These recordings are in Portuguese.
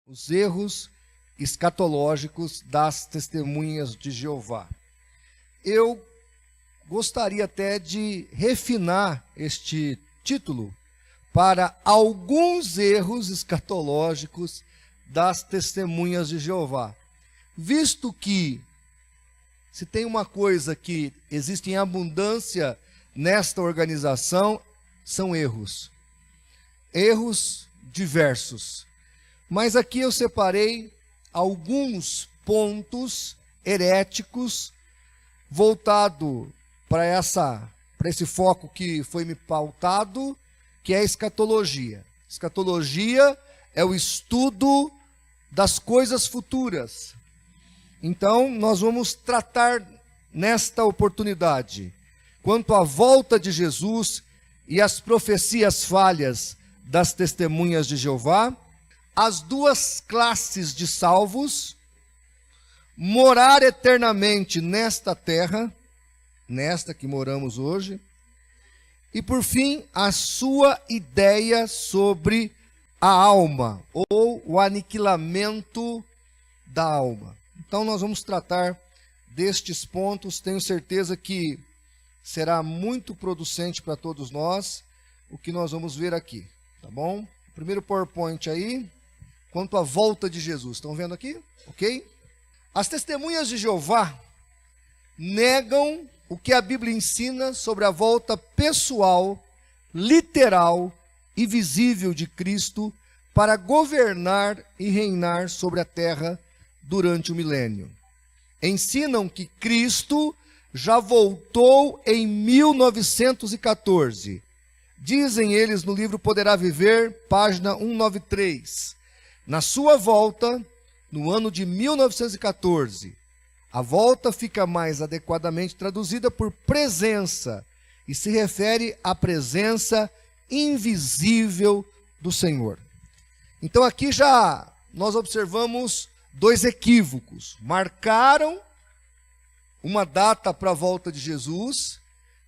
os erros escatológicos das testemunhas de Jeová. Eu gostaria até de refinar este título para alguns erros escatológicos das testemunhas de Jeová, visto que se tem uma coisa que existe em abundância nesta organização, são erros. Erros diversos. Mas aqui eu separei alguns pontos heréticos voltado para esse foco que foi me pautado, que é a escatologia. Escatologia é o estudo das coisas futuras. Então, nós vamos tratar nesta oportunidade quanto à volta de Jesus e as profecias falhas das testemunhas de Jeová, as duas classes de salvos, morar eternamente nesta terra, nesta que moramos hoje, e por fim, a sua ideia sobre a alma, ou o aniquilamento da alma. Então nós vamos tratar destes pontos, tenho certeza que será muito producente para todos nós, o que nós vamos ver aqui, tá bom? Primeiro PowerPoint aí, quanto à volta de Jesus, estão vendo aqui? Ok? As testemunhas de Jeová negam o que a Bíblia ensina sobre a volta pessoal, literal e visível de Cristo para governar e reinar sobre a terra durante o milênio. Ensinam que Cristo já voltou em 1914. Dizem eles no livro Poderá Viver, página 193. Na sua volta, no ano de 1914, a volta fica mais adequadamente traduzida por presença e se refere à presença invisível do Senhor. Então aqui já nós observamos dois equívocos. Marcaram uma data para a volta de Jesus,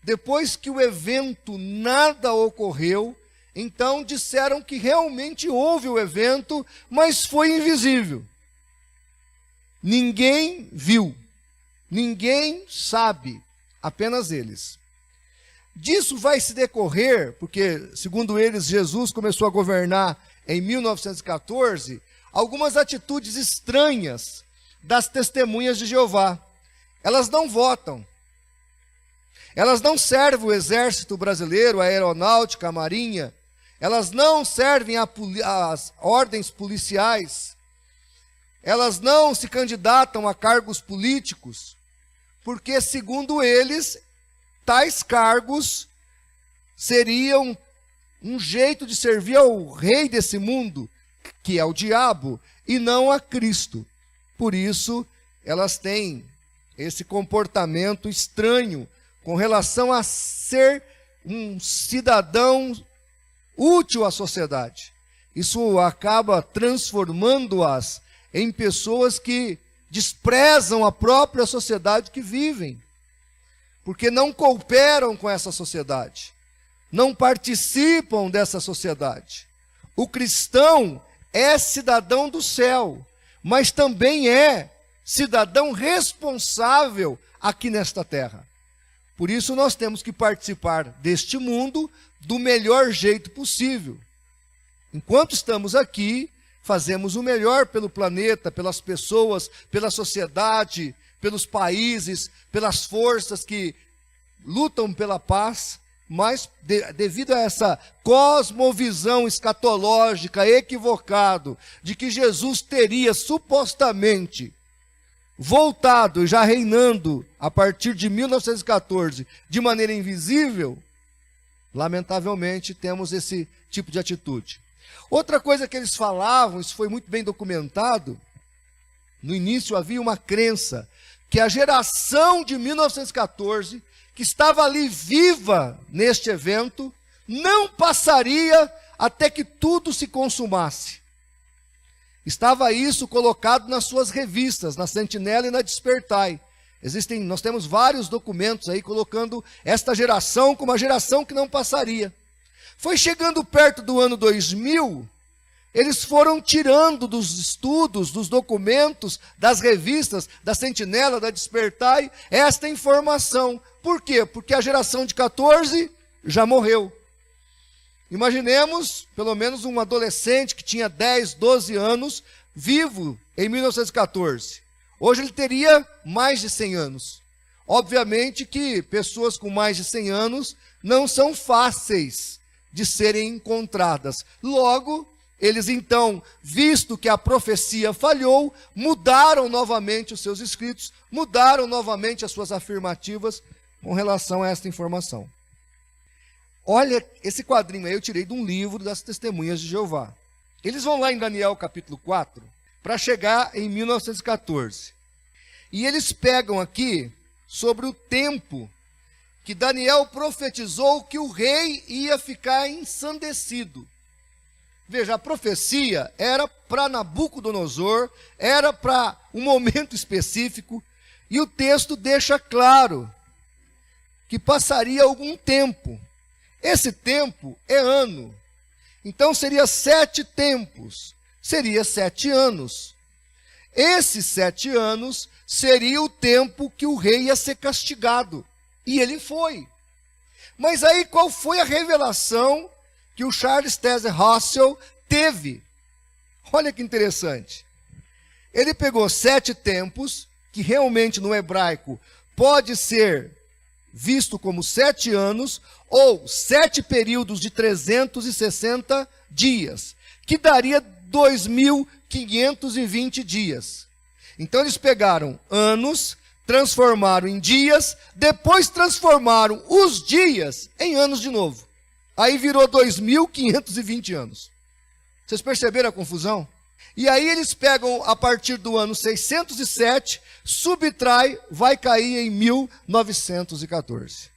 depois que o evento nada ocorreu, então disseram que realmente houve o evento, mas foi invisível. Ninguém viu, ninguém sabe, apenas eles. Disso vai se decorrer, porque, segundo eles, Jesus começou a governar em 1914, algumas atitudes estranhas das testemunhas de Jeová. Elas não votam, elas não servem o exército brasileiro, a aeronáutica, a marinha, elas não servem às ordens policiais, elas não se candidatam a cargos políticos, porque, segundo eles, tais cargos seriam um jeito de servir ao rei desse mundo, que é o diabo, e não a Cristo. Por isso, elas têm esse comportamento estranho com relação a ser um cidadão útil à sociedade. Isso acaba transformando-as em pessoas que desprezam a própria sociedade que vivem, porque não cooperam com essa sociedade, não participam dessa sociedade. O cristão é cidadão do céu, mas também é cidadão responsável aqui nesta terra. Por isso nós temos que participar deste mundo do melhor jeito possível. Enquanto estamos aqui, fazemos o melhor pelo planeta, pelas pessoas, pela sociedade, pelos países, pelas forças que lutam pela paz, mas devido a essa cosmovisão escatológica equivocada de que Jesus teria supostamente voltado e já reinando a partir de 1914 de maneira invisível, lamentavelmente temos esse tipo de atitude. Outra coisa que eles falavam, isso foi muito bem documentado, no início havia uma crença que a geração de 1914, que estava ali viva neste evento, não passaria até que tudo se consumasse. Estava isso colocado nas suas revistas, na Sentinela e na Despertai. Nós temos vários documentos aí colocando esta geração como uma geração que não passaria. Foi chegando perto do ano 2000, Eles foram tirando dos estudos, dos documentos, das revistas, da Sentinela, da Despertai, esta informação. Por quê? Porque a geração de 14 já morreu. Imaginemos, pelo menos, um adolescente que tinha 10, 12 anos, vivo em 1914. Hoje ele teria mais de 100 anos. Obviamente que pessoas com mais de 100 anos não são fáceis de serem encontradas. Logo, eles então, visto que a profecia falhou, mudaram novamente os seus escritos, mudaram novamente as suas afirmativas com relação a esta informação. Olha, esse quadrinho aí eu tirei de um livro das Testemunhas de Jeová. Eles vão lá em Daniel capítulo 4, para chegar em 1914. E eles pegam aqui sobre o tempo que Daniel profetizou que o rei ia ficar ensandecido. Veja, a profecia era para Nabucodonosor, era para um momento específico, e o texto deixa claro que passaria algum tempo. Esse tempo é ano. Então seria 7 tempos, seria 7 anos. Esses 7 anos seria o tempo que o rei ia ser castigado. E ele foi. Mas aí qual foi a revelação que o Charles Taze Russell teve? Olha que interessante. Ele pegou 7 tempos, que realmente no hebraico pode ser visto como 7 anos, ou 7 períodos de 360 dias, que daria 2.520 dias. Então eles pegaram anos, transformaram em dias, depois transformaram os dias em anos de novo. Aí virou 2.520 anos. Vocês perceberam a confusão? E aí eles pegam a partir do ano 607, subtrai, vai cair em 1914.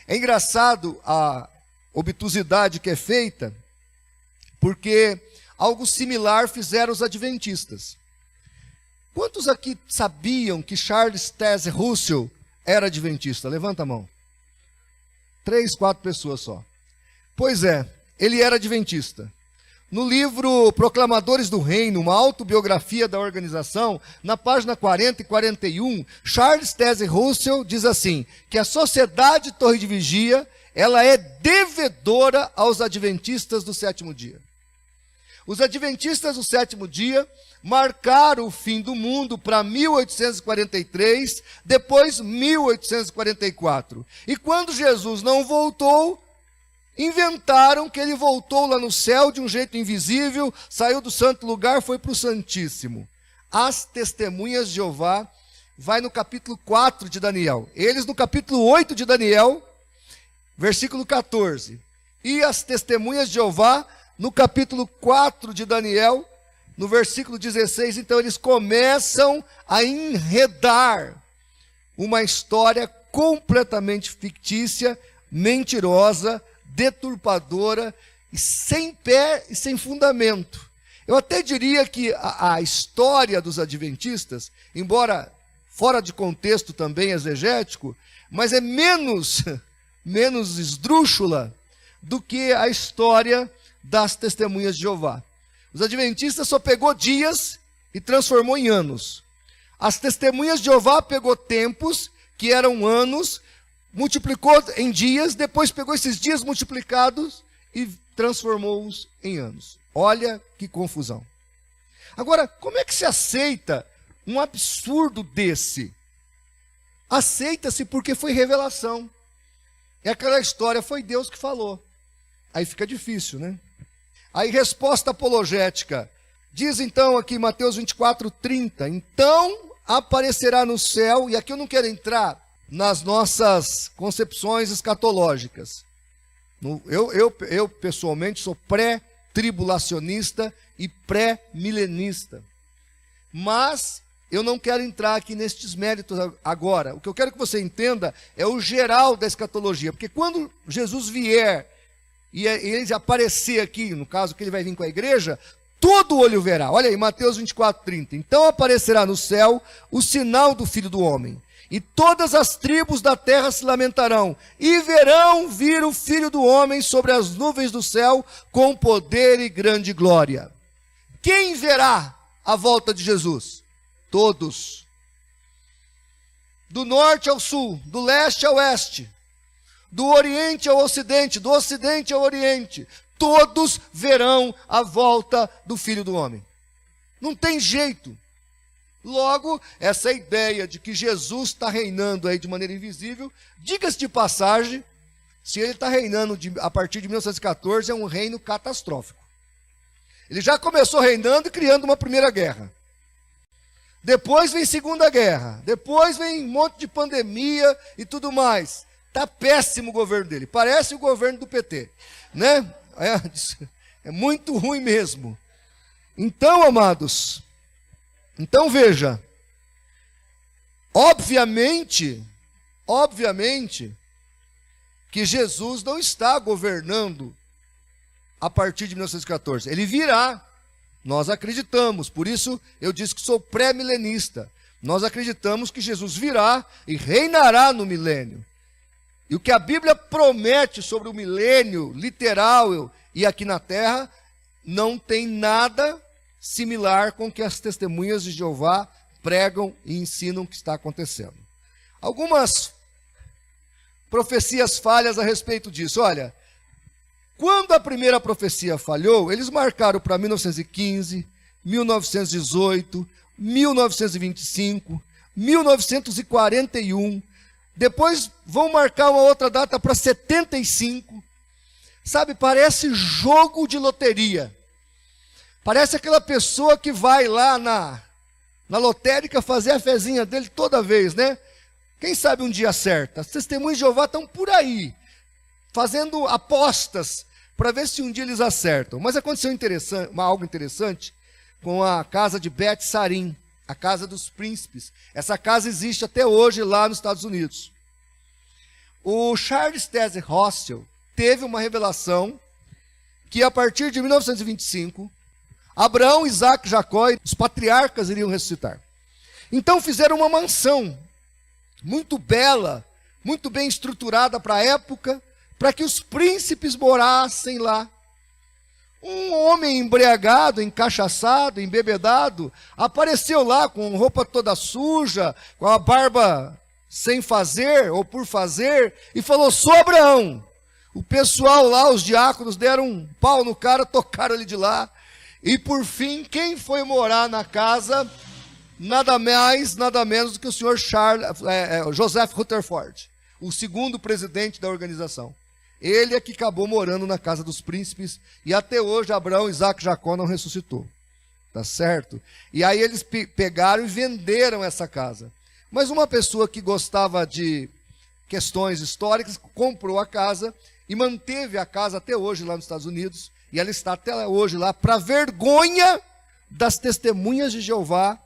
É engraçado a obtusidade que é feita, porque algo similar fizeram os adventistas. Quantos aqui sabiam que Charles Taze Russell era adventista? Levanta a mão. 3, 4 pessoas só. Pois é, ele era adventista. No livro Proclamadores do Reino, uma autobiografia da organização, na página 40 e 41, Charles Taze Russell diz assim, que a Sociedade Torre de Vigia, ela é devedora aos adventistas do 7º dia. Os adventistas do 7º dia marcaram o fim do mundo para 1843, depois 1844. E quando Jesus não voltou, inventaram que ele voltou lá no céu de um jeito invisível, saiu do santo lugar, foi para o Santíssimo. As Testemunhas de Jeová vai no capítulo 4 de Daniel. Eles no capítulo 8 de Daniel, versículo 14. E as Testemunhas de Jeová no capítulo 4 de Daniel, no versículo 16. Então eles começam a enredar uma história completamente fictícia, mentirosa, deturpadora e sem pé e sem fundamento. Eu até diria que a história dos adventistas, embora fora de contexto também exegético, mas é menos esdrúxula do que a história das Testemunhas de Jeová. Os adventistas só pegou dias e transformou em anos. As Testemunhas de Jeová pegou tempos, que eram anos, multiplicou em dias, depois pegou esses dias multiplicados e transformou-os em anos. Olha que confusão. Agora, como é que se aceita um absurdo desse? Aceita-se porque foi revelação. É aquela história, foi Deus que falou. Aí fica difícil, né? Aí, resposta apologética. Diz então aqui Mateus 24:30. Então aparecerá no céu, e aqui eu não quero entrar nas nossas concepções escatológicas. Eu pessoalmente sou pré-tribulacionista e pré-milenista. Mas eu não quero entrar aqui nestes méritos agora. O que eu quero que você entenda é o geral da escatologia. Porque quando Jesus vier e ele aparecer aqui, no caso que ele vai vir com a igreja, todo olho verá. Olha aí, Mateus 24:30. Então aparecerá no céu o sinal do Filho do Homem. E todas as tribos da terra se lamentarão, e verão vir o Filho do Homem sobre as nuvens do céu, com poder e grande glória. Quem verá a volta de Jesus? Todos. Do norte ao sul, do leste ao oeste, do oriente ao ocidente, do ocidente ao oriente, todos verão a volta do Filho do Homem. Não tem jeito. Logo, essa ideia de que Jesus está reinando aí de maneira invisível, diga-se de passagem, se ele está reinando a partir de 1914, é um reino catastrófico. Ele já começou reinando e criando uma primeira guerra. Depois vem Segunda Guerra. Depois vem um monte de pandemia e tudo mais. Está péssimo o governo dele. Parece o governo do PT. Né? É muito ruim mesmo. Então, amados, então veja, obviamente, que Jesus não está governando a partir de 1914. Ele virá, nós acreditamos, por isso eu disse que sou pré-milenista. Nós acreditamos que Jesus virá e reinará no milênio. E o que a Bíblia promete sobre o milênio literal e aqui na terra, não tem nada similar com o que as testemunhas de Jeová pregam e ensinam que está acontecendo. Algumas profecias falhas a respeito disso. Olha, quando a primeira profecia falhou, eles marcaram para 1915, 1918, 1925, 1941, depois vão marcar uma outra data para 75. Sabe, parece jogo de loteria. Parece aquela pessoa que vai lá na lotérica fazer a fezinha dele toda vez, né? Quem sabe um dia acerta. As testemunhas de Jeová estão por aí, fazendo apostas para ver se um dia eles acertam. Mas aconteceu algo interessante com a casa de Beth Sarim, a casa dos príncipes. Essa casa existe até hoje lá nos Estados Unidos. O Charles Taze Russell teve uma revelação que a partir de 1925, Abraão, Isaac, Jacó e os patriarcas iriam ressuscitar. Então fizeram uma mansão muito bela, muito bem estruturada para a época, para que os príncipes morassem lá. Um homem embriagado, encachaçado, embebedado, apareceu lá com roupa toda suja, com a barba sem fazer ou por fazer, e falou: sou Abraão. O pessoal lá, os diáconos, deram um pau no cara, tocaram ele de lá. E por fim, quem foi morar na casa? Nada mais, nada menos do que o senhor Joseph Rutherford, o segundo presidente da organização. Ele é que acabou morando na casa dos príncipes, e até hoje Abraão, Isaac e Jacó não ressuscitou. Tá certo? E aí eles pegaram e venderam essa casa. Mas uma pessoa que gostava de questões históricas comprou a casa e manteve a casa até hoje lá nos Estados Unidos, e ela está até hoje lá, para vergonha das testemunhas de Jeová,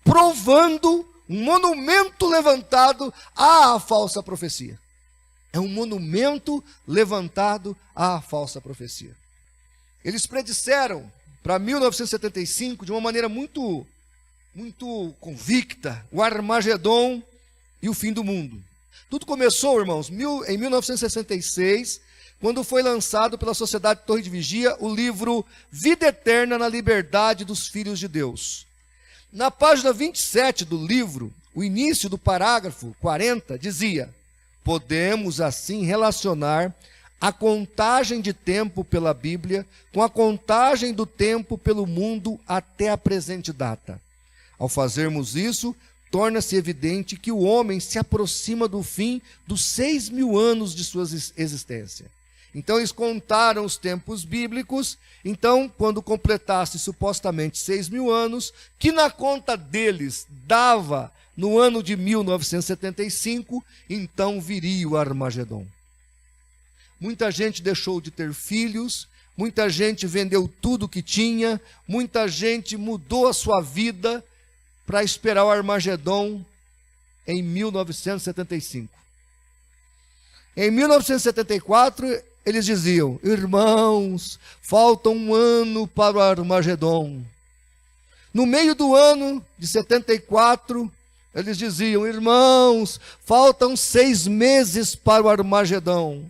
provando um monumento levantado à falsa profecia. É um monumento levantado à falsa profecia. Eles predisseram para 1975, de uma maneira muito convicta, o Armagedon e o fim do mundo. Tudo começou, irmãos, em 1966, quando foi lançado pela Sociedade Torre de Vigia o livro Vida Eterna na Liberdade dos Filhos de Deus. Na página 27 do livro, o início do parágrafo 40 dizia: podemos assim relacionar a contagem de tempo pela Bíblia com a contagem do tempo pelo mundo até a presente data. Ao fazermos isso, torna-se evidente que o homem se aproxima do fim dos 6.000 anos de sua existência. Então eles contaram os tempos bíblicos. Então, quando completasse supostamente 6.000 anos, que na conta deles dava no ano de 1975, então viria o Armagedon. Muita gente deixou de ter filhos, muita gente vendeu tudo que tinha, muita gente mudou a sua vida para esperar o Armagedon em 1975. Em 1974, eles diziam: irmãos, falta um ano para o Armagedon. No meio do ano de 74, Eles diziam: irmãos, faltam 6 meses para o Armagedão.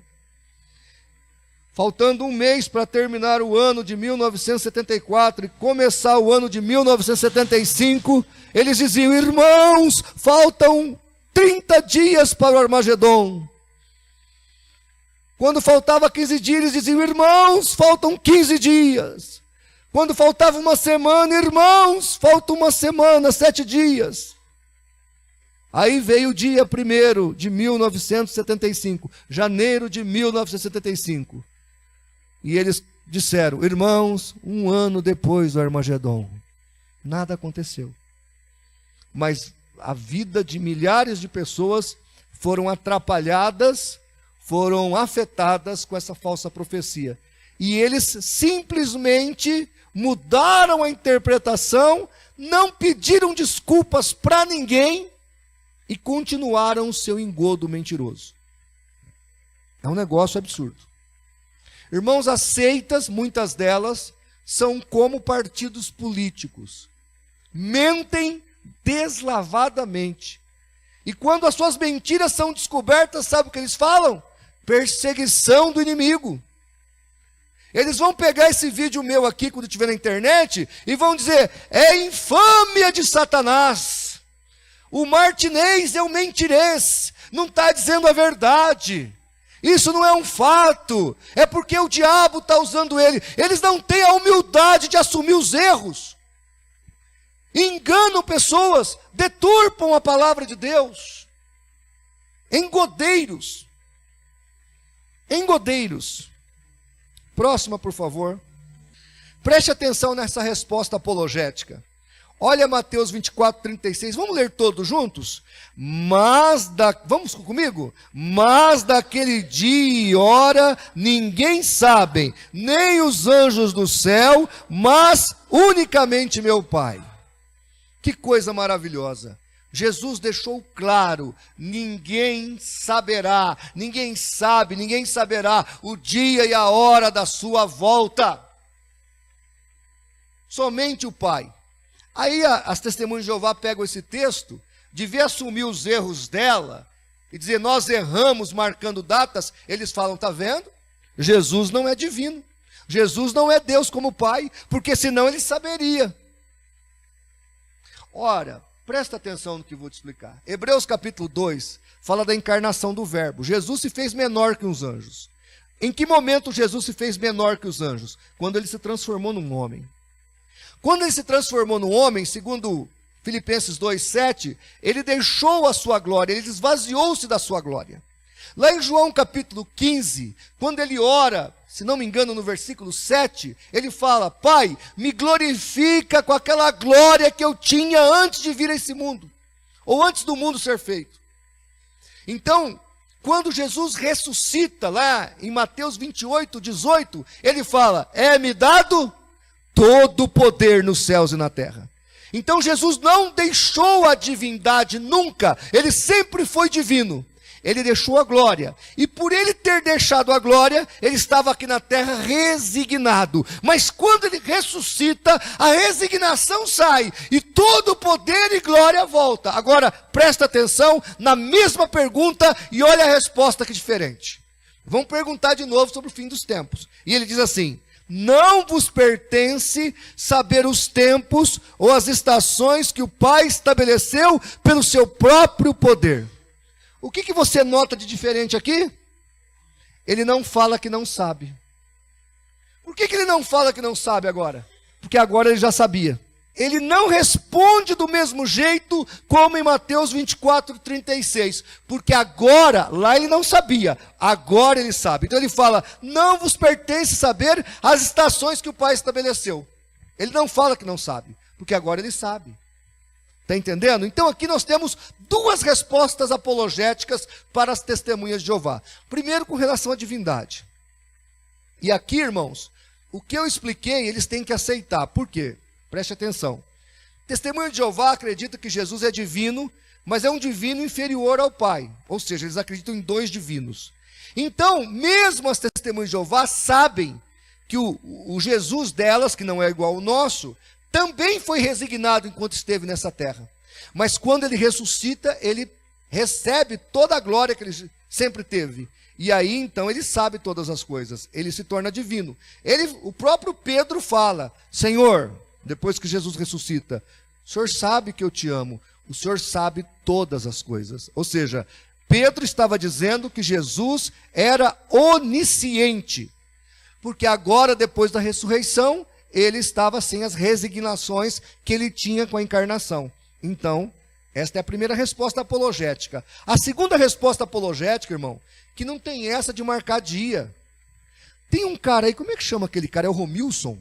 Faltando 1 mês para terminar o ano de 1974 e começar o ano de 1975, eles diziam: irmãos, faltam 30 dias para o Armagedon. Quando faltava 15 dias, eles diziam: irmãos, faltam 15 dias. Quando faltava 1 semana, irmãos, falta 1 semana, 7 dias. Aí veio o dia 1º de 1975, janeiro de 1975. E eles disseram: irmãos, 1 ano depois do Armagedon. Nada aconteceu. Mas a vida de milhares de pessoas foram atrapalhadas, foram afetadas com essa falsa profecia. E eles simplesmente mudaram a interpretação, não pediram desculpas para ninguém e continuaram o seu engodo mentiroso. É um negócio absurdo. Irmãos, as seitas, muitas delas, são como partidos políticos. Mentem deslavadamente. E quando as suas mentiras são descobertas, sabe o que eles falam? Perseguição do inimigo. Eles vão pegar esse vídeo meu aqui, quando estiver na internet, e vão dizer: é infâmia de Satanás. O Martinez é um mentirês, não está dizendo a verdade. Isso não é um fato, é porque o diabo está usando ele. Eles não têm a humildade de assumir os erros. Enganam pessoas, deturpam a palavra de Deus. Engodeiros. Engodeiros. Próxima, por favor. Preste atenção nessa resposta apologética. Olha Mateus 24:36. Vamos ler todos juntos? Vamos comigo? Mas daquele dia e hora ninguém sabe, nem os anjos do céu, mas unicamente meu Pai. Que coisa maravilhosa. Jesus deixou claro: ninguém saberá, ninguém sabe, ninguém saberá o dia e a hora da sua volta. Somente o Pai. Aí as testemunhas de Jeová pegam esse texto, devia assumir os erros dela, e dizer: nós erramos marcando datas. Eles falam: está vendo? Jesus não é divino. Jesus não é Deus como Pai, porque senão ele saberia. Ora, presta atenção no que eu vou te explicar. Hebreus capítulo 2 fala da encarnação do Verbo. Jesus se fez menor que os anjos. Em que momento Jesus se fez menor que os anjos? Quando ele se transformou num homem. Quando ele se transformou num homem, segundo Filipenses 2:7, ele deixou a sua glória, ele esvaziou-se da sua glória. Lá em João capítulo 15, quando ele ora, se não me engano no versículo 7, ele fala: Pai, me glorifica com aquela glória que eu tinha antes de vir a esse mundo, ou antes do mundo ser feito. Então, quando Jesus ressuscita lá em Mateus 28:18, ele fala: é-me dado todo o poder nos céus e na terra. Então Jesus não deixou a divindade nunca, ele sempre foi divino. Ele deixou a glória, e por ele ter deixado a glória, ele estava aqui na terra resignado. Mas quando ele ressuscita, a resignação sai, e todo o poder e glória volta. Agora, presta atenção na mesma pergunta, e olha a resposta que diferente. Vamos perguntar de novo sobre o fim dos tempos. E ele diz assim: não vos pertence saber os tempos ou as estações que o Pai estabeleceu pelo seu próprio poder. O que você nota de diferente aqui? Ele não fala que não sabe. Por que ele não fala que não sabe agora? Porque agora ele já sabia. Ele não responde do mesmo jeito como em Mateus 24:36. Porque agora, lá ele não sabia, agora ele sabe. Então ele fala: não vos pertence saber as estações que o Pai estabeleceu. Ele não fala que não sabe, porque agora ele sabe. Está entendendo? Então aqui nós temos 2 respostas apologéticas para as testemunhas de Jeová. Primeiro, com relação à divindade. E aqui, irmãos, o que eu expliquei, eles têm que aceitar. Por quê? Preste atenção. Testemunha de Jeová acredita que Jesus é divino, mas é um divino inferior ao Pai. Ou seja, eles acreditam em 2 divinos. Então, mesmo as testemunhas de Jeová sabem que o Jesus delas, que não é igual ao nosso, também foi resignado enquanto esteve nessa terra. Mas quando ele ressuscita, ele recebe toda a glória que ele sempre teve. E aí, então, ele sabe todas as coisas. Ele se torna divino. O próprio Pedro fala: Senhor, depois que Jesus ressuscita, o Senhor sabe que eu te amo. O Senhor sabe todas as coisas. Ou seja, Pedro estava dizendo que Jesus era onisciente. Porque agora, depois da ressurreição, ele estava sem as resignações que ele tinha com a encarnação. Então, esta é a primeira resposta apologética. A segunda resposta apologética, irmão, que não tem essa de marcar dia. Tem um cara aí, como é que chama aquele cara? É o Romilson?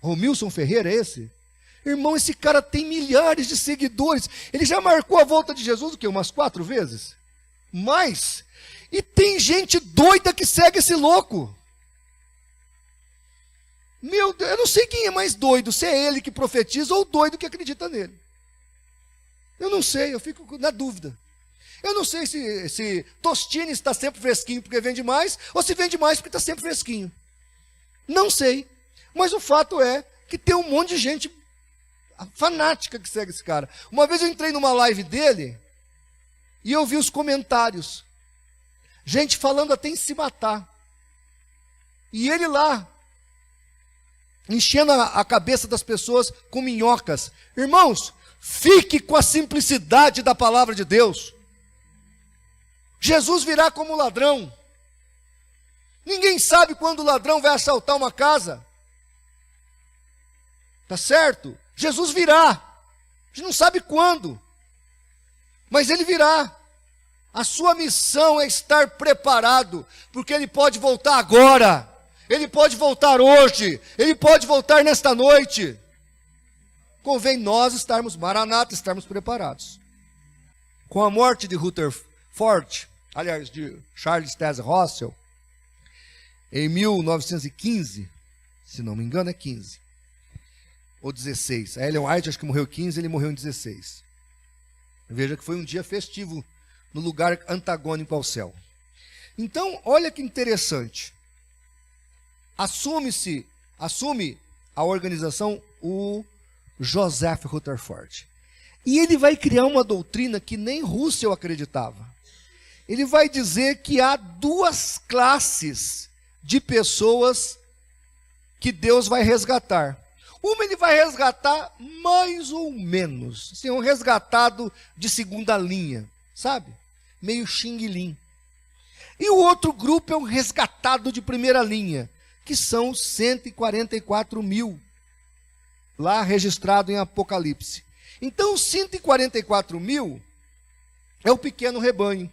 Romilson Ferreira, é esse? Irmão, esse cara tem milhares de seguidores. Ele já marcou a volta de Jesus, o quê? Umas 4 vezes? Mais. E tem gente doida que segue esse louco. Meu Deus, eu não sei quem é mais doido, se é ele que profetiza ou o doido que acredita nele. Eu não sei, eu fico na dúvida. Eu não sei se Tostines está sempre fresquinho porque vende mais, ou se vende mais porque está sempre fresquinho. Não sei. Mas o fato é que tem um monte de gente fanática que segue esse cara. Uma vez eu entrei numa live dele e eu vi os comentários. Gente falando até em se matar. E ele lá, enchendo a cabeça das pessoas com minhocas. Irmãos, fique com a simplicidade da palavra de Deus. Jesus virá como ladrão. Ninguém sabe quando o ladrão vai assaltar uma casa. Tá certo? Jesus virá. A gente não sabe quando. Mas ele virá. A sua missão é estar preparado, porque ele pode voltar agora. Ele pode voltar hoje. Ele pode voltar nesta noite. Convém nós estarmos, Maranata, estarmos preparados. Com a morte de Rutherford, aliás, de Charles Taze Russell, em 1915, se não me engano é 15, ou 16. A Ellen White acho que morreu em 15, ele morreu em 16. Veja que foi um dia festivo no lugar antagônico ao céu. Então, olha que interessante. Assume a organização o Joseph Rutherford. E ele vai criar uma doutrina que nem Russell acreditava. Ele vai dizer que há 2 classes de pessoas que Deus vai resgatar. Uma ele vai resgatar mais ou menos, assim, um resgatado de segunda linha, sabe? Meio xing-lim. E o outro grupo é um resgatado de primeira linha, que são 144 mil, lá registrado em Apocalipse. Então, os 144 mil é o pequeno rebanho.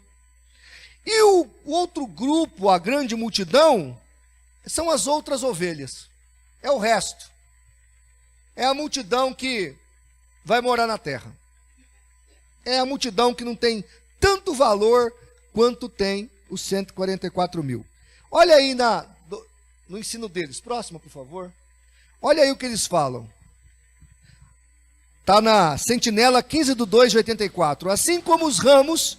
E o outro grupo, a grande multidão, são as outras ovelhas. É o resto. É a multidão que vai morar na terra. É a multidão que não tem tanto valor quanto tem os 144 mil. Olha aí no ensino deles. Próxima, por favor. Olha aí o que eles falam. Está na Sentinela 15/2/84. Assim como os ramos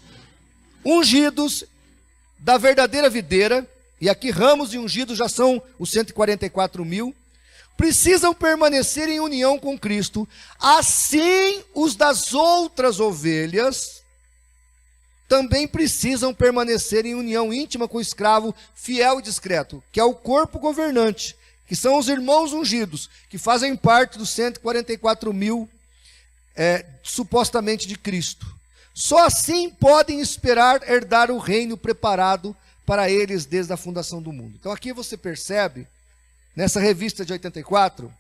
ungidos da verdadeira videira, e aqui ramos e ungidos já são os 144 mil, precisam permanecer em união com Cristo, assim os das outras ovelhas também precisam permanecer em união íntima com o escravo fiel e discreto, que é o corpo governante, que são os irmãos ungidos, que fazem parte dos 144 mil supostamente de Cristo. Só assim podem esperar herdar o reino preparado para eles desde a fundação do mundo. Então aqui você percebe, nessa revista de 84,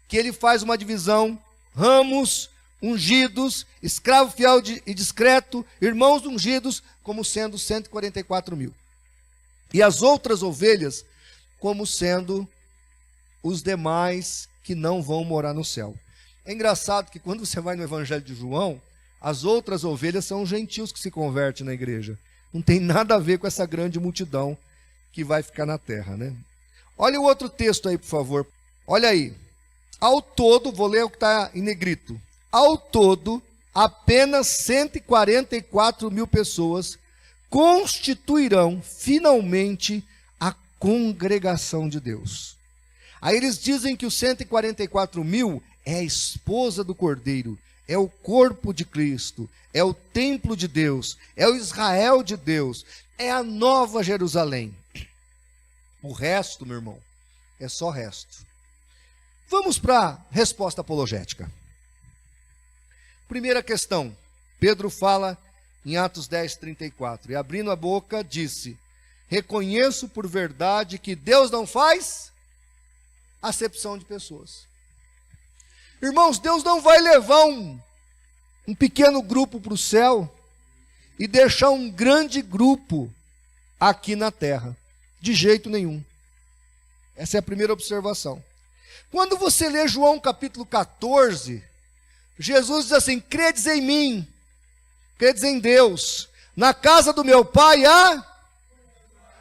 que ele faz uma divisão: ramos ungidos, escravo fiel e discreto, irmãos ungidos, como sendo 144 mil. E as outras ovelhas, como sendo os demais que não vão morar no céu. É engraçado que quando você vai no Evangelho de João, as outras ovelhas são os gentios que se convertem na igreja. Não tem nada a ver com essa grande multidão que vai ficar na terra, né? Olha o outro texto aí, por favor. Olha aí. Ao todo, vou ler o que está em negrito. Ao todo, apenas 144 mil pessoas constituirão finalmente a congregação de Deus. Aí eles dizem que os 144 mil é a esposa do Cordeiro, é o corpo de Cristo, é o templo de Deus, é o Israel de Deus, é a nova Jerusalém. O resto, meu irmão, é só resto. Vamos para a resposta apologética. Primeira questão, Pedro fala em Atos 10:34, e abrindo a boca disse: reconheço por verdade que Deus não faz acepção de pessoas. Irmãos, Deus não vai levar um pequeno grupo para o céu e deixar um grande grupo aqui na terra. De jeito nenhum. Essa é a primeira observação. Quando você lê João capítulo 14, Jesus diz assim: credes em mim, credes em Deus. Na casa do meu Pai há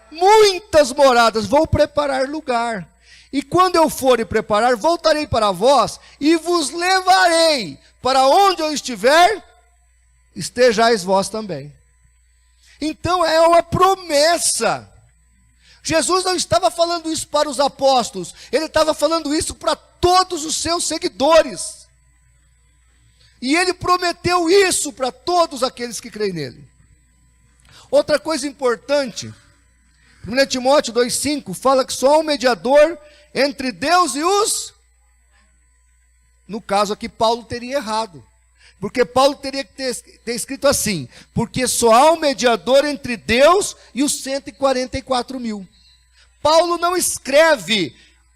muitas moradas, vou preparar lugar. E quando eu for e preparar, voltarei para vós e vos levarei para onde eu estiver, estejais vós também. Então é uma promessa. Jesus não estava falando isso para os apóstolos, ele estava falando isso para todos os seus seguidores. E ele prometeu isso para todos aqueles que creem nele. Outra coisa importante, 1 Timóteo 2,5 fala que só há um mediador entre Deus e os... No caso aqui, Paulo teria errado. Porque Paulo teria que ter escrito assim: porque só há um mediador entre Deus e os 144 mil. Paulo não escreve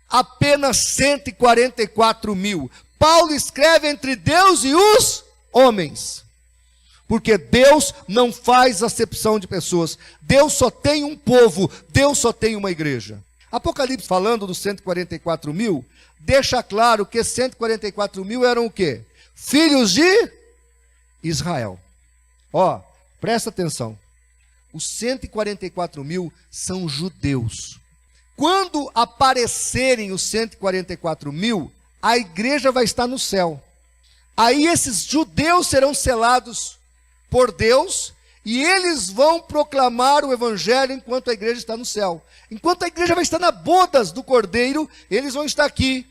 apenas 144 mil. Paulo escreve entre Deus e os homens. Porque Deus não faz acepção de pessoas. Deus só tem um povo, Deus só tem uma igreja. Apocalipse, falando dos 144 mil, deixa claro que 144 mil eram o quê? Filhos de Israel. Ó, presta atenção. Os 144 mil são judeus. Quando aparecerem os 144 mil, a igreja vai estar no céu. Aí esses judeus serão selados por Deus, e eles vão proclamar o evangelho enquanto a igreja está no céu. Enquanto a igreja vai estar nas bodas do Cordeiro, eles vão estar aqui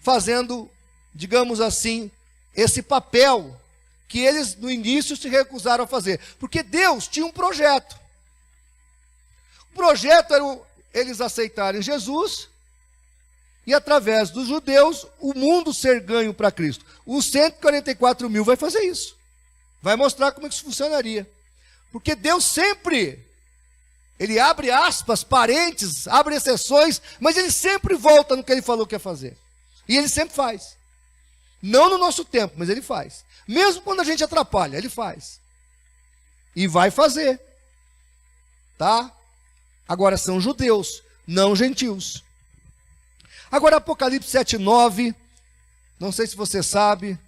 fazendo, digamos assim, esse papel que eles no início se recusaram a fazer. Porque Deus tinha um projeto. O projeto era eles aceitarem Jesus e através dos judeus o mundo ser ganho para Cristo. Os 144 mil vai fazer isso. Vai mostrar como isso funcionaria. Porque Deus sempre, ele abre aspas, parênteses, abre exceções, mas ele sempre volta no que ele falou que ia fazer. E ele sempre faz. Não no nosso tempo, mas ele faz. Mesmo quando a gente atrapalha, ele faz. E vai fazer. Tá? Agora são judeus, não gentios. Agora Apocalipse 7:9, não sei se você sabe,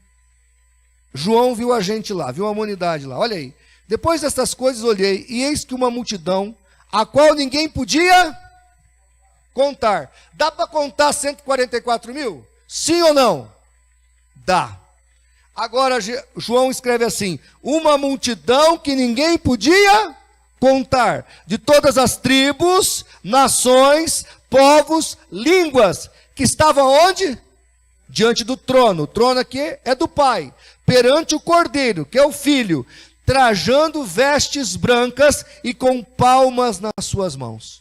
João viu a gente lá, viu a humanidade lá, olha aí. Depois destas coisas olhei, e eis que uma multidão, a qual ninguém podia contar. Dá para contar 144 mil? Sim ou não? Dá. Agora João escreve assim: uma multidão que ninguém podia contar, de todas as tribos, nações, povos, línguas, que estavam onde? Diante do trono. O trono aqui é do Pai. Perante o Cordeiro, que é o Filho, trajando vestes brancas e com palmas nas suas mãos.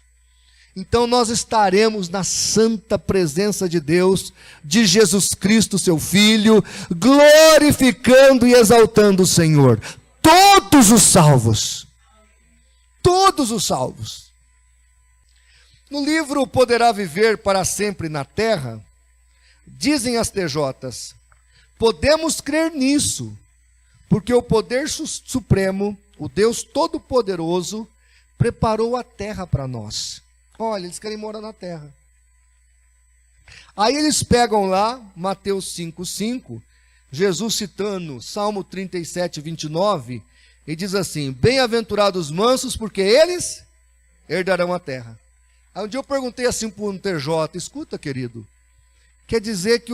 Então nós estaremos na santa presença de Deus, de Jesus Cristo, seu Filho, glorificando e exaltando o Senhor. Todos os salvos. Todos os salvos. No livro Poderá Viver para Sempre na Terra, dizem as TJs, podemos crer nisso, porque o poder supremo, o Deus Todo-Poderoso, preparou a terra para nós. Olha, eles querem morar na terra. Aí eles pegam lá, Mateus 5:5, Jesus citando Salmo 37:29, e diz assim: bem-aventurados os mansos, porque eles herdarão a terra. Aí um dia eu perguntei assim para um TJ, escuta, querido, quer dizer que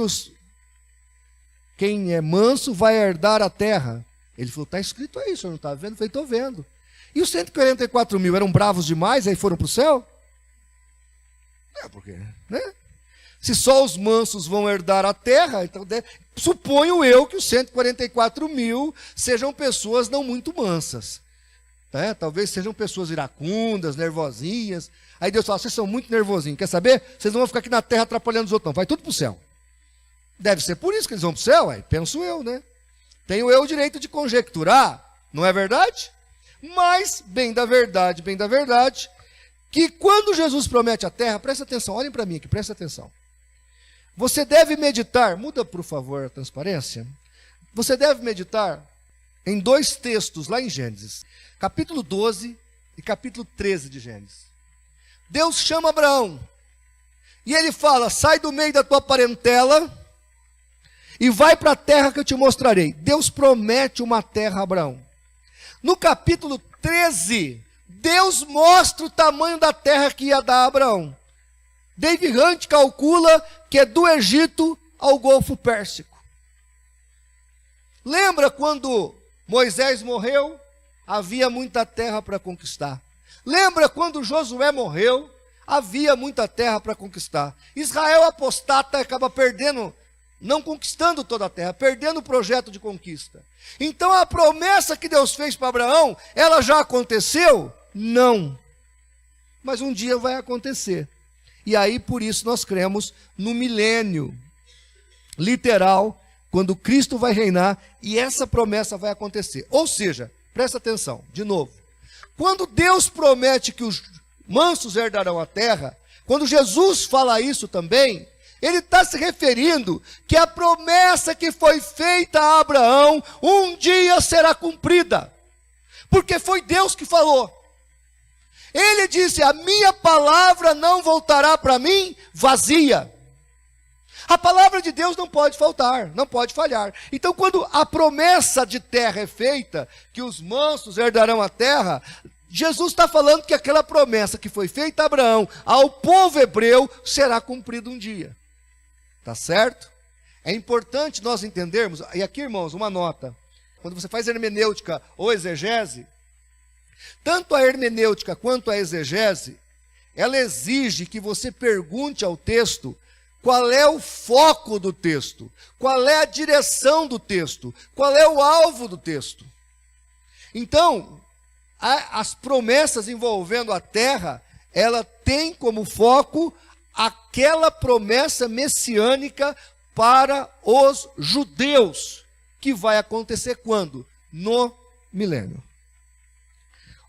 quem é manso vai herdar a terra? Ele falou, está escrito aí, o senhor não está vendo? Eu falei, estou vendo. E os 144 mil eram bravos demais, aí foram para o céu? É, porque, né? Se só os mansos vão herdar a terra, então suponho eu que os 144 mil sejam pessoas não muito mansas. Talvez sejam pessoas iracundas, nervosinhas. Aí Deus fala, vocês são muito nervosinhos, quer saber? Vocês não vão ficar aqui na terra atrapalhando os outros, não. Vai tudo para o céu. Deve ser por isso que eles vão para o céu, penso eu, né? Tenho eu o direito de conjecturar, não é verdade? Mas, bem da verdade, que quando Jesus promete a terra, presta atenção, olhem para mim aqui, presta atenção. Você deve meditar, muda por favor a transparência. Você deve meditar em 2 textos lá em Gênesis, capítulo 12 e capítulo 13 de Gênesis. Deus chama Abraão e ele fala, sai do meio da tua parentela e vai para a terra que eu te mostrarei. Deus promete uma terra a Abraão. No capítulo 13, Deus mostra o tamanho da terra que ia dar a Abraão. David Hunt calcula que é do Egito ao Golfo Pérsico. Lembra quando Moisés morreu? Havia muita terra para conquistar. Lembra quando Josué morreu? Havia muita terra para conquistar. Israel apostata acaba perdendo, não conquistando toda a terra, perdendo o projeto de conquista. Então a promessa que Deus fez para Abraão, ela já aconteceu? Não. Mas um dia vai acontecer. E aí por isso nós cremos no milênio literal, quando Cristo vai reinar e essa promessa vai acontecer. Ou seja, presta atenção, de novo. Quando Deus promete que os mansos herdarão a terra, quando Jesus fala isso também, ele está se referindo que a promessa que foi feita a Abraão, um dia será cumprida. Porque foi Deus que falou. Ele disse, a minha palavra não voltará para mim vazia. A palavra de Deus não pode faltar, não pode falhar. Então, quando a promessa de terra é feita, que os mansos herdarão a terra, Jesus está falando que aquela promessa que foi feita a Abraão, ao povo hebreu, será cumprida um dia. Tá certo? É importante nós entendermos, e aqui, irmãos, uma nota. Quando você faz hermenêutica ou exegese, tanto a hermenêutica quanto a exegese, ela exige que você pergunte ao texto qual é o foco do texto, qual é a direção do texto, qual é o alvo do texto. Então, as promessas envolvendo a terra, ela tem como foco aquela promessa messiânica para os judeus, que vai acontecer quando? No milênio.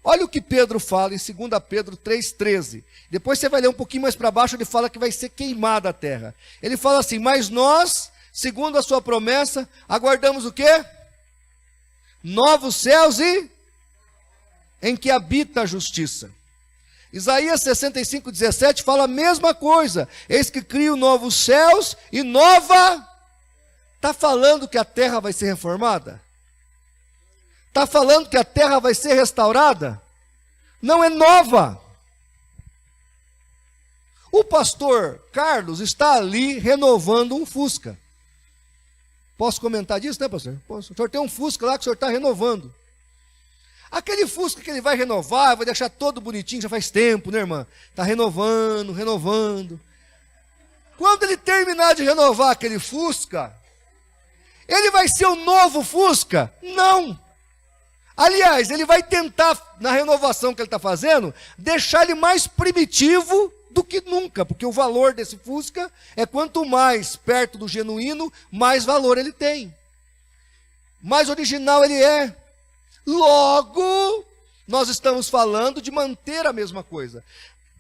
Olha o que Pedro fala em 2 Pedro 3,13. Depois você vai ler um pouquinho mais para baixo, ele fala que vai ser queimada a terra. Ele fala assim, mas nós, segundo a sua promessa, aguardamos o quê? Novos céus e em que habita a justiça. Isaías 65,17 fala a mesma coisa. Eis que crio novos céus e nova... Está falando que a terra vai ser reformada? Está falando que a terra vai ser restaurada? Não é nova. O pastor Carlos está ali renovando um Fusca. Posso comentar disso, né, pastor? Posso. O senhor tem um Fusca lá que o senhor está renovando. Aquele Fusca que ele vai renovar, vai deixar todo bonitinho, já faz tempo, né, irmã? Está renovando. Quando ele terminar de renovar aquele Fusca, ele vai ser o novo Fusca? Não. Aliás, ele vai tentar, na renovação que ele está fazendo, deixar ele mais primitivo do que nunca, porque o valor desse Fusca é quanto mais perto do genuíno, mais valor ele tem. Mais original ele é. Logo, nós estamos falando de manter a mesma coisa.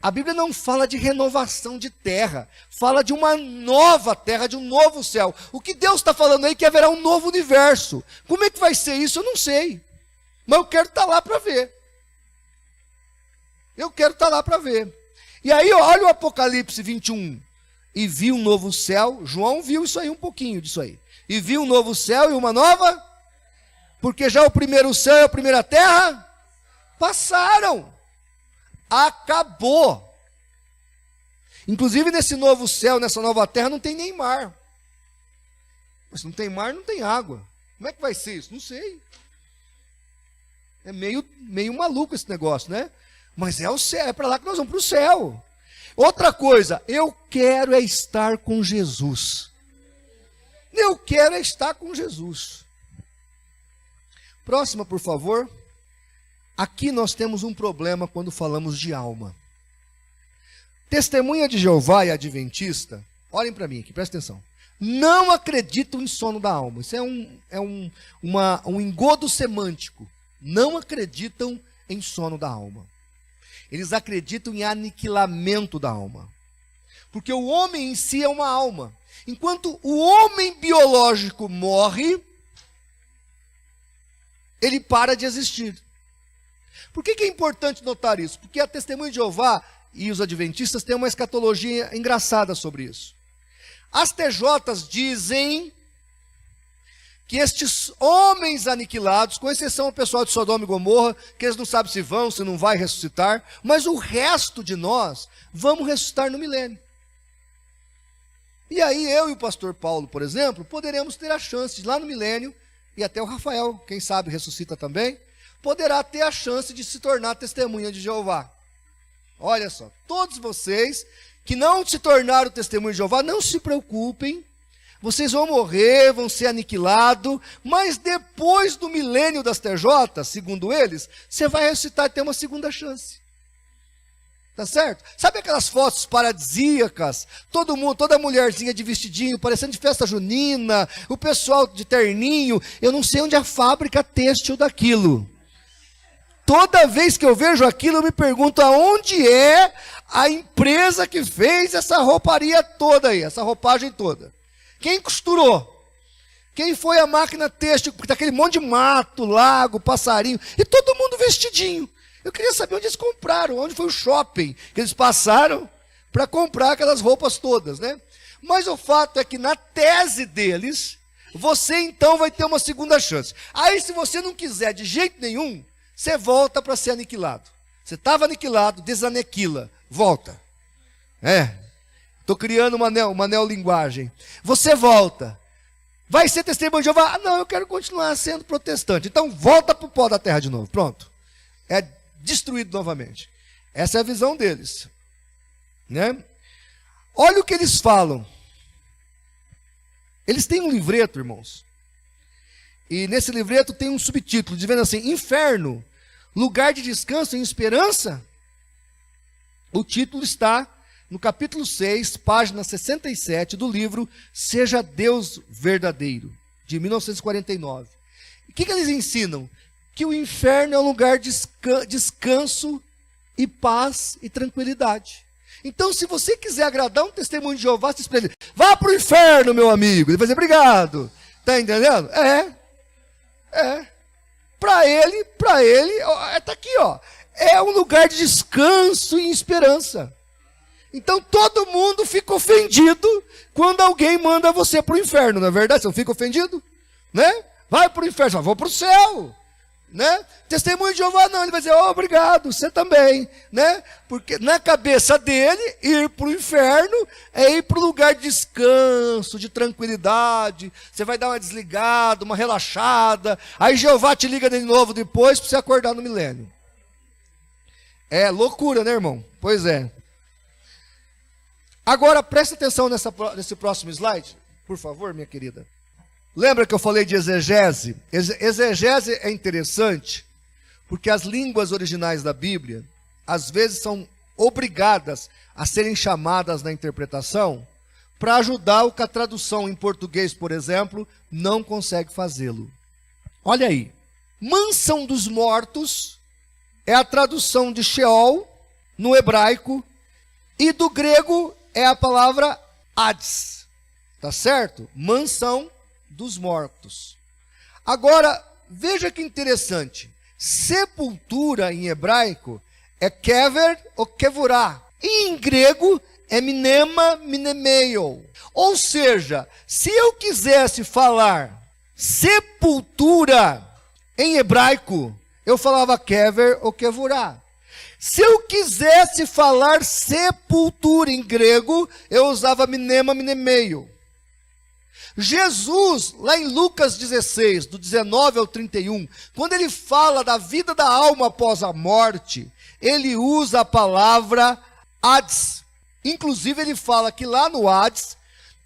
A Bíblia não fala de renovação de terra, fala de uma nova terra, de um novo céu. O que Deus está falando aí é que haverá um novo universo. Como é que vai ser isso? Eu não sei. Mas eu quero estar lá para ver. Eu quero estar lá para ver. E aí, olha o Apocalipse 21. E vi um novo céu. João viu isso aí, um pouquinho disso aí. E vi um novo céu e uma nova. Porque já o primeiro céu e a primeira terra passaram. Acabou. Inclusive nesse novo céu, nessa nova terra, não tem nem mar. Mas se não tem mar, não tem água. Como é que vai ser isso? Não sei. É meio maluco esse negócio, né? Mas é o céu, é para lá que nós vamos, para o céu. Outra coisa, eu quero é estar com Jesus. Eu quero é estar com Jesus. Próxima, por favor. Aqui nós temos um problema quando falamos de alma. Testemunha de Jeová e adventista, olhem para mim aqui, presta atenção. Não acreditam em sono da alma. Isso é um engodo semântico. Não acreditam em sono da alma. Eles acreditam em aniquilamento da alma. Porque o homem em si é uma alma. Enquanto o homem biológico morre, ele para de existir. Por que é importante notar isso? Porque a Testemunha de Jeová e os adventistas têm uma escatologia engraçada sobre isso. As TJs dizem que estes homens aniquilados, com exceção do pessoal de Sodoma e Gomorra, que eles não sabem se vão, se não vai ressuscitar, mas o resto de nós vamos ressuscitar no milênio. E aí eu e o pastor Paulo, por exemplo, poderemos ter a chance de lá no milênio, e até o Rafael, quem sabe ressuscita também, poderá ter a chance de se tornar testemunha de Jeová. Olha só, todos vocês que não se tornaram testemunha de Jeová, não se preocupem, vocês vão morrer, vão ser aniquilados, mas depois do milênio das TJ, segundo eles, você vai ressuscitar e ter uma segunda chance. Tá certo? Sabe aquelas fotos paradisíacas? Todo mundo, toda mulherzinha de vestidinho, parecendo de festa junina, o pessoal de terninho, eu não sei onde é a fábrica têxtil daquilo. Toda vez que eu vejo aquilo, eu me pergunto aonde é a empresa que fez essa rouparia toda aí, essa roupagem toda. Quem costurou? Quem foi a máquina têxtil? Porque tá aquele monte de mato, lago, passarinho, e todo mundo vestidinho. Eu queria saber onde eles compraram, onde foi o shopping que eles passaram para comprar aquelas roupas todas, né? Mas o fato é que na tese deles, você então vai ter uma segunda chance. Aí se você não quiser de jeito nenhum, você volta para ser aniquilado. Você estava aniquilado, desaniquila, volta. Estou criando uma neolinguagem. Você volta. Vai ser testemunho de Jeová? Ah, não, eu quero continuar sendo protestante. Então volta para o pó da terra de novo. Pronto. É destruído novamente. Essa é a visão deles. Né? Olha o que eles falam. Eles têm um livreto, irmãos. E nesse livreto tem um subtítulo, dizendo assim, Inferno, lugar de descanso e esperança? O título está no capítulo 6, página 67 do livro Seja Deus Verdadeiro, de 1949. O que eles ensinam? Que o inferno é um lugar de descanso e paz e tranquilidade. Então, se você quiser agradar um testemunho de Jeová, você diz para ele, vá para o inferno, meu amigo. Ele vai dizer, obrigado. Está entendendo? Para ele, está aqui, ó. É um lugar de descanso e esperança. Então, todo mundo fica ofendido quando alguém manda você para o inferno, não é verdade? Você não fica ofendido? Né? Vai para o inferno, você fala, vou para o céu. Né? Testemunho de Jeová não, ele vai dizer, oh, obrigado, você também, né? Porque na cabeça dele, ir para o inferno é ir para o lugar de descanso, de tranquilidade, você vai dar uma desligada, uma relaxada, aí Jeová te liga de novo depois para você acordar no milênio. É loucura, né, irmão? Pois é. Agora, presta atenção nesse próximo slide, por favor, minha querida. Lembra que eu falei de exegese? Exegese é interessante, porque as línguas originais da Bíblia, às vezes são obrigadas a serem chamadas na interpretação, para ajudar o que a tradução em português, por exemplo, não consegue fazê-lo. Olha aí, mansão dos mortos é a tradução de Sheol, no hebraico, e do grego é a palavra Hades, tá certo? Mansão dos mortos. Agora, veja que interessante. Sepultura em hebraico é kever ou kevurá. E em grego é minema, minemeio. Ou seja, se eu quisesse falar sepultura em hebraico, eu falava kever ou kevurá. Se eu quisesse falar sepultura em grego, eu usava minema, minemeio. Jesus, lá em Lucas 16, do 19 ao 31, quando ele fala da vida da alma após a morte, ele usa a palavra Hades. Inclusive ele fala que lá no Hades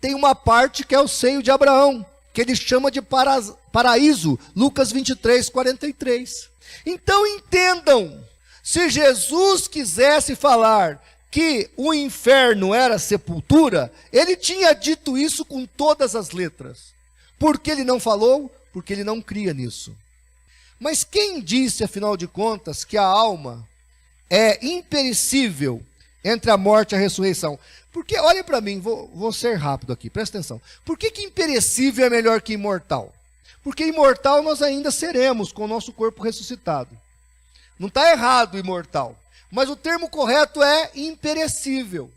tem uma parte que é o seio de Abraão, que ele chama de paraíso, Lucas 23, 43. Então entendam, se Jesus quisesse falar que o inferno era sepultura, ele tinha dito isso com todas as letras. Por que ele não falou? Porque ele não cria nisso. Mas quem disse, afinal de contas, que a alma é imperecível entre a morte e a ressurreição? Porque, olha para mim, vou ser rápido aqui, presta atenção. Por que imperecível é melhor que imortal? Porque imortal nós ainda seremos com o nosso corpo ressuscitado. Não está errado imortal, mas o termo correto é imperecível.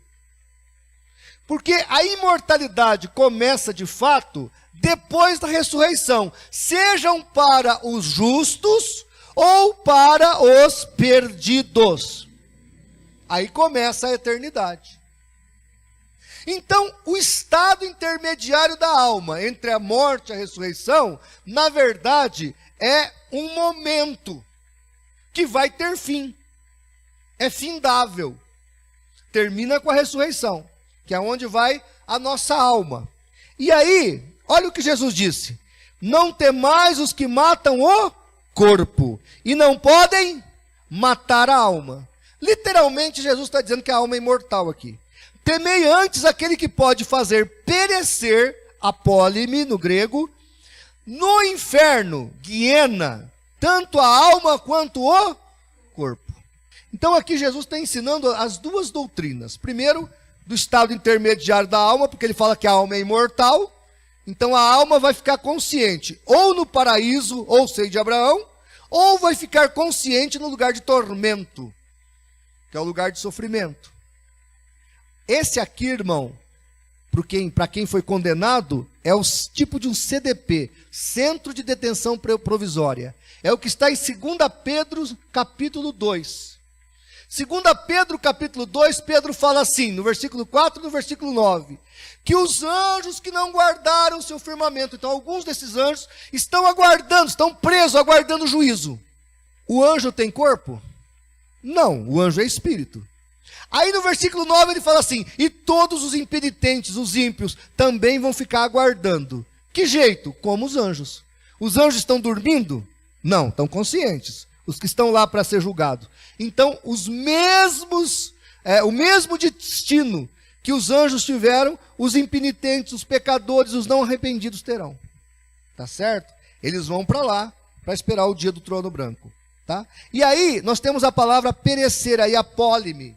Porque a imortalidade começa de fato depois da ressurreição, sejam para os justos ou para os perdidos. Aí começa a eternidade. Então, o estado intermediário da alma entre a morte e a ressurreição, na verdade, é um momento que vai ter fim. É findável. Termina com a ressurreição, que é onde vai a nossa alma. E aí, olha o que Jesus disse: não temais os que matam o corpo, e não podem matar a alma. Literalmente, Jesus está dizendo que a alma é imortal aqui. Temei antes aquele que pode fazer perecer, apólime no grego, no inferno, guiena, tanto a alma quanto o corpo. Então aqui Jesus está ensinando as duas doutrinas. Primeiro, do estado intermediário da alma, porque ele fala que a alma é imortal. Então a alma vai ficar consciente, ou no paraíso, ou seio de Abraão, ou vai ficar consciente no lugar de tormento, que é o lugar de sofrimento. Esse aqui, irmão, para quem foi condenado, é o tipo de um CDP, Centro de Detenção Provisória. É o que está em 2 Pedro, capítulo 2. 2 Pedro, capítulo 2, Pedro fala assim, no versículo 4 e no versículo 9, que os anjos que não guardaram o seu firmamento, então alguns desses anjos estão aguardando, estão presos, aguardando o juízo. O anjo tem corpo? Não, o anjo é espírito. Aí no versículo 9 ele fala assim, e todos os impenitentes, os ímpios, também vão ficar aguardando. Que jeito? Como os anjos. Os anjos estão dormindo? Não, estão conscientes. Os que estão lá para ser julgados. Então, o mesmo destino que os anjos tiveram, os impenitentes, os pecadores, os não arrependidos terão. Tá certo? Eles vão para lá, para esperar o dia do trono branco. Tá? E aí, nós temos a palavra perecer, aí, apólime.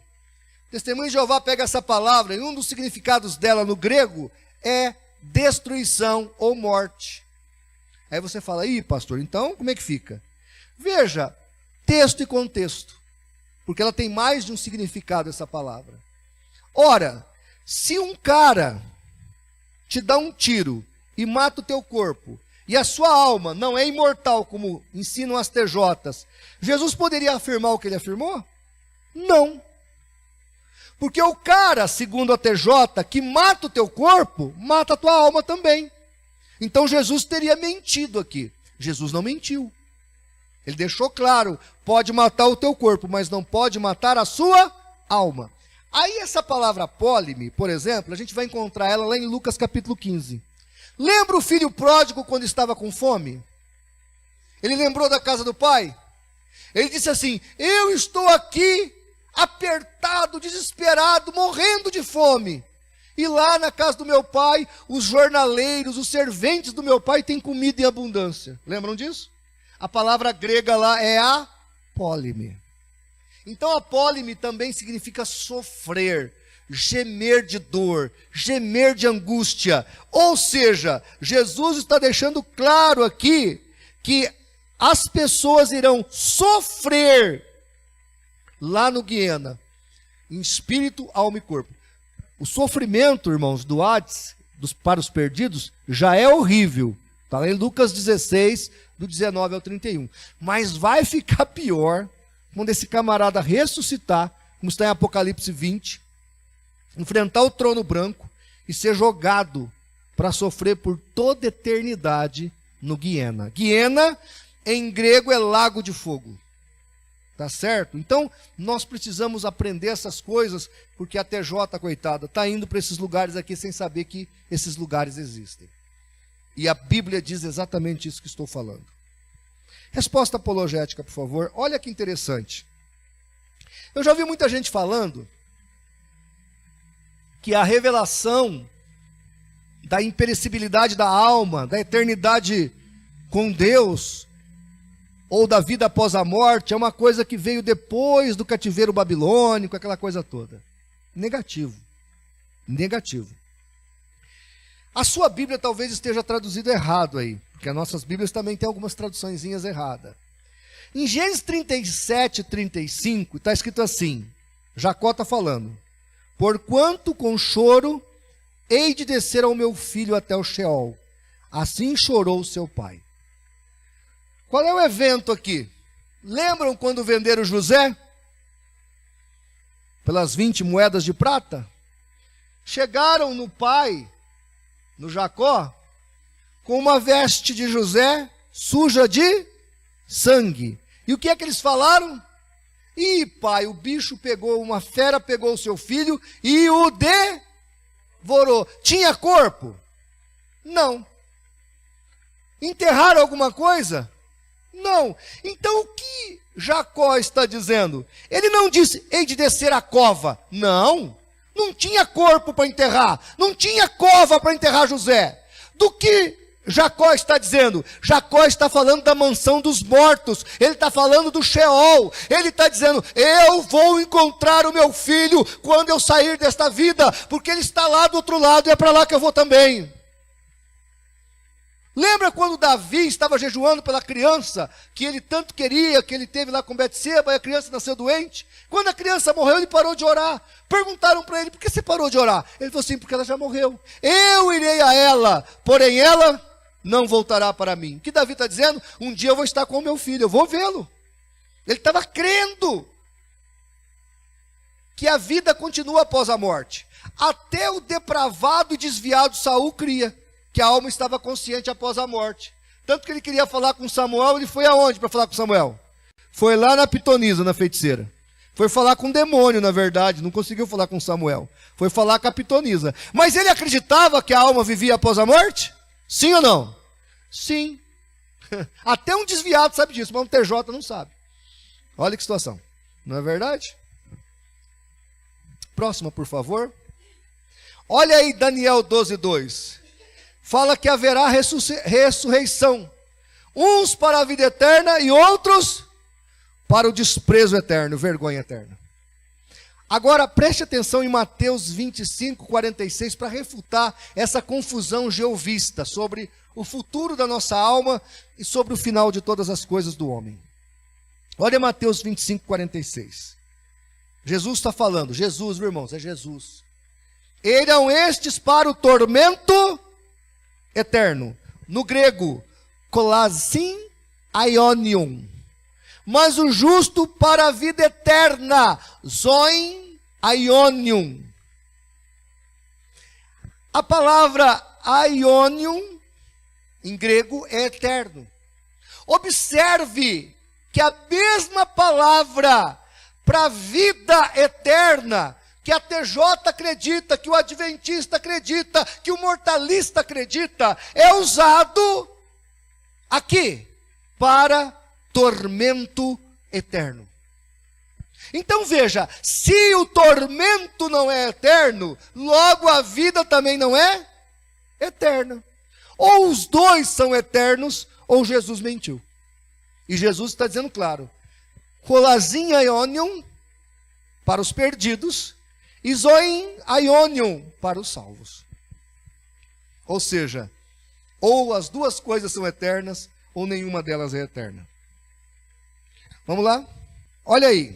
Testemunho de Jeová pega essa palavra, e um dos significados dela no grego é destruição ou morte. Aí você fala, pastor, então como é que fica? Veja, texto e contexto, porque ela tem mais de um significado, essa palavra. Ora, se um cara te dá um tiro e mata o teu corpo, e a sua alma não é imortal, como ensinam as TJs, Jesus poderia afirmar o que ele afirmou? Não. Porque o cara, segundo a TJ, que mata o teu corpo, mata a tua alma também. Então Jesus teria mentido aqui. Jesus não mentiu. Ele deixou claro, pode matar o teu corpo, mas não pode matar a sua alma. Aí essa palavra apólime, por exemplo, a gente vai encontrar ela lá em Lucas capítulo 15. Lembra o filho pródigo quando estava com fome? Ele lembrou da casa do pai? Ele disse assim, eu estou aqui apertado, desesperado, morrendo de fome. E lá na casa do meu pai, os jornaleiros, os serventes do meu pai têm comida em abundância. Lembram disso? A palavra grega lá é apólime. Então apólime também significa sofrer, gemer de dor, gemer de angústia. Ou seja, Jesus está deixando claro aqui que as pessoas irão sofrer lá no Guiena, em espírito, alma e corpo. O sofrimento, irmãos, do Hades, para os perdidos, já é horrível. Está lá em Lucas 16, do 19 ao 31. Mas vai ficar pior quando esse camarada ressuscitar, como está em Apocalipse 20, enfrentar o trono branco e ser jogado para sofrer por toda eternidade no Guiena. Guiena, em grego, é lago de fogo. Tá certo? Então, nós precisamos aprender essas coisas, porque a TJ, coitada, está indo para esses lugares aqui sem saber que esses lugares existem. E a Bíblia diz exatamente isso que estou falando. Resposta apologética, por favor. Olha que interessante. Eu já ouvi muita gente falando que a revelação da imperecibilidade da alma, da eternidade com Deus, ou da vida após a morte, é uma coisa que veio depois do cativeiro babilônico, aquela coisa toda. Negativo. Negativo. A sua Bíblia talvez esteja traduzida errado aí, porque as nossas Bíblias também têm algumas traduçõezinhas erradas. Em Gênesis 37, 35, está escrito assim, Jacó está falando, porquanto com choro hei de descer ao meu filho até o Sheol, assim chorou seu pai. Qual é o evento aqui? Lembram quando venderam José? Pelas 20 moedas de prata? Chegaram no pai, no Jacó, com uma veste de José suja de sangue. E o que é que eles falaram? Ih, pai, o bicho pegou, uma fera pegou o seu filho e o devorou. Tinha corpo? Não. Enterraram alguma coisa? Não. Então o que Jacó está dizendo? Ele não disse, hei de descer a cova. Não. Não tinha corpo para enterrar. Não tinha cova para enterrar José. Do que Jacó está dizendo? Jacó está falando da mansão dos mortos. Ele está falando do Sheol. Ele está dizendo, eu vou encontrar o meu filho quando eu sair desta vida, porque ele está lá do outro lado e é para lá que eu vou também. Lembra quando Davi estava jejuando pela criança, que ele tanto queria, que ele teve lá com Betseba, e a criança nasceu doente? Quando a criança morreu, ele parou de orar. Perguntaram para ele, por que você parou de orar? Ele falou assim, porque ela já morreu. Eu irei a ela, porém ela não voltará para mim. O que Davi está dizendo? Um dia eu vou estar com o meu filho, eu vou vê-lo. Ele estava crendo que a vida continua após a morte. Até o depravado e desviado Saul cria que a alma estava consciente após a morte. Tanto que ele queria falar com Samuel, ele foi aonde para falar com Samuel? Foi lá na pitonisa, na feiticeira. Foi falar com o demônio, na verdade, não conseguiu falar com Samuel. Foi falar com a pitonisa. Mas ele acreditava que a alma vivia após a morte? Sim ou não? Sim. Até um desviado sabe disso, mas um TJ não sabe. Olha que situação. Não é verdade? Próxima, por favor. Olha aí Daniel 12:2. Fala que haverá ressurreição. Uns para a vida eterna e outros para o desprezo eterno, vergonha eterna. Agora preste atenção em Mateus 25:46 para refutar essa confusão geovista sobre o futuro da nossa alma e sobre o final de todas as coisas do homem. Olha Mateus 25:46. Jesus está falando, Jesus, meus irmãos, é Jesus. Irão estes para o tormento eterno. No grego, kolasin aionion. Mas o justo para a vida eterna, zoin aionion. A palavra aionion, em grego, é eterno. Observe que a mesma palavra para a vida eterna, que a TJ acredita, que o adventista acredita, que o mortalista acredita, é usado aqui para tormento eterno. Então veja, se o tormento não é eterno, logo a vida também não é eterna. Ou os dois são eternos, ou Jesus mentiu. E Jesus está dizendo claro, Kolasin aionion para os perdidos, e zoin aionion para os salvos. Ou seja, ou as duas coisas são eternas, ou nenhuma delas é eterna. Vamos lá? Olha aí.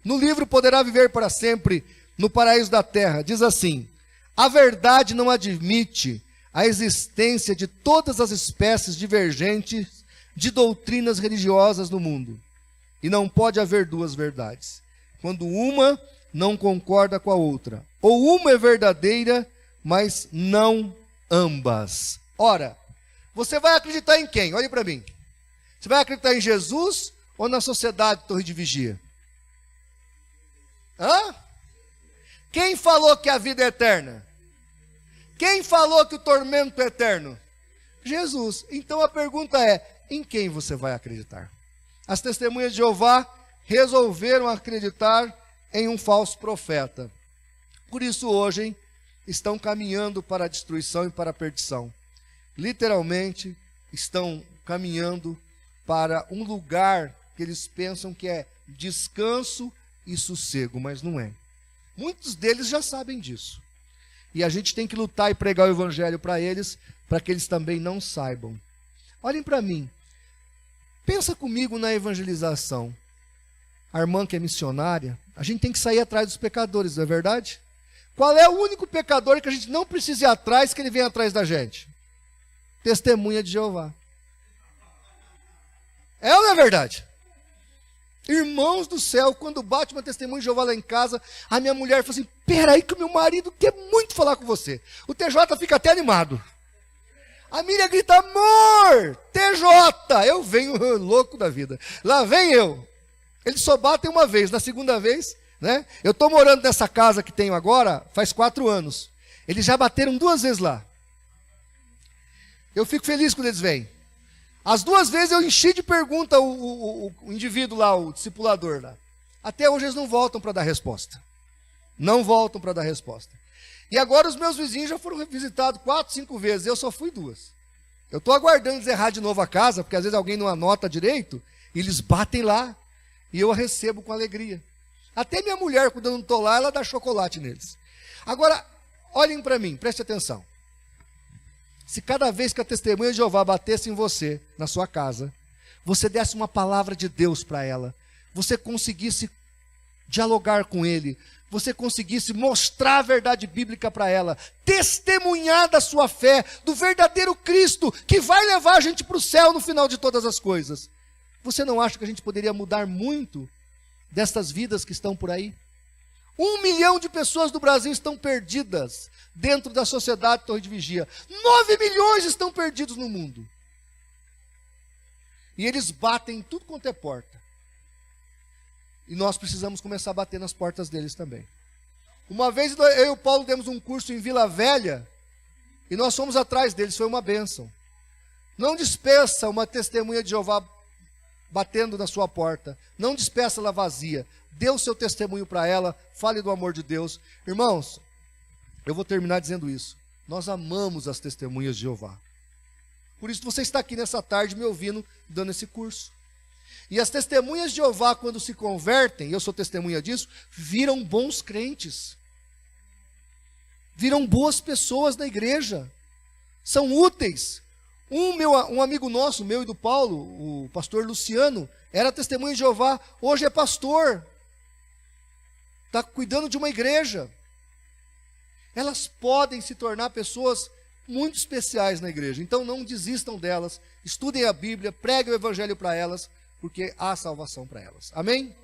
No livro Poderá Viver para Sempre, no Paraíso da Terra, diz assim, a verdade não admite a existência de todas as espécies divergentes de doutrinas religiosas no mundo. E não pode haver duas verdades. Quando uma não concorda com a outra. Ou uma é verdadeira, mas não ambas. Ora, você vai acreditar em quem? Olhe para mim. Você vai acreditar em Jesus ou na sociedade Torre de Vigia? Hã? Quem falou que a vida é eterna? Quem falou que o tormento é eterno? Jesus. Então a pergunta é, em quem você vai acreditar? As testemunhas de Jeová resolveram acreditar em um falso profeta. Por isso hoje estão caminhando para a destruição e para a perdição. Literalmente estão caminhando para um lugar que eles pensam que é descanso e sossego, mas não é. Muitos deles já sabem disso. E a gente tem que lutar e pregar o evangelho para eles, para que eles também não saibam. Olhem para mim. Pensa comigo na evangelização. A irmã que é missionária, a gente tem que sair atrás dos pecadores, não é verdade? Qual é o único pecador que a gente não precisa ir atrás, que ele vem atrás da gente? Testemunha de Jeová. É ou não é verdade? Irmãos do céu, quando bate uma testemunha de Jeová lá em casa, a minha mulher fala assim, peraí que o meu marido quer muito falar com você. O TJ fica até animado. A Miriam grita, amor, TJ. Eu venho louco da vida. Lá vem eu. Eles só batem uma vez, na segunda vez, né? Eu estou morando nessa casa que tenho agora, faz 4 anos. Eles já bateram 2 vezes lá. Eu fico feliz quando eles vêm. As 2 vezes eu enchi de pergunta o indivíduo lá, o discipulador lá. Até hoje eles não voltam para dar resposta. Não voltam para dar resposta. E agora os meus vizinhos já foram visitados 4, 5 vezes. Eu só fui 2. Eu estou aguardando eles errar de novo a casa, porque às vezes alguém não anota direito, e eles batem lá, e eu a recebo com alegria. Até minha mulher, quando eu não estou lá, ela dá chocolate neles. Agora, olhem para mim, preste atenção. Se cada vez que a testemunha de Jeová batesse em você, na sua casa, você desse uma palavra de Deus para ela, você conseguisse dialogar com ele, você conseguisse mostrar a verdade bíblica para ela, testemunhar da sua fé, do verdadeiro Cristo, que vai levar a gente para o céu no final de todas as coisas. Você não acha que a gente poderia mudar muito destas vidas que estão por aí? 1 milhão de pessoas do Brasil estão perdidas dentro da sociedade Torre de Vigia. 9 milhões estão perdidos no mundo. E eles batem em tudo quanto é porta. E nós precisamos começar a bater nas portas deles também. Uma vez eu e o Paulo demos um curso em Vila Velha, e nós fomos atrás deles, foi uma bênção. Não despeça uma testemunha de Jeová batendo na sua porta. Não despeça ela vazia. Dê o seu testemunho para ela, fale do amor de Deus. Irmãos, eu vou terminar dizendo isso. Nós amamos as testemunhas de Jeová. Por isso você está aqui nessa tarde me ouvindo, dando esse curso. E as testemunhas de Jeová, quando se convertem, eu sou testemunha disso, viram bons crentes. Viram boas pessoas na igreja. São úteis. Um amigo nosso, meu e do Paulo, o pastor Luciano, era testemunha de Jeová, hoje é pastor. Está cuidando de uma igreja. Elas podem se tornar pessoas muito especiais na igreja. Então não desistam delas. Estudem a Bíblia, preguem o evangelho para elas, porque há salvação para elas. Amém?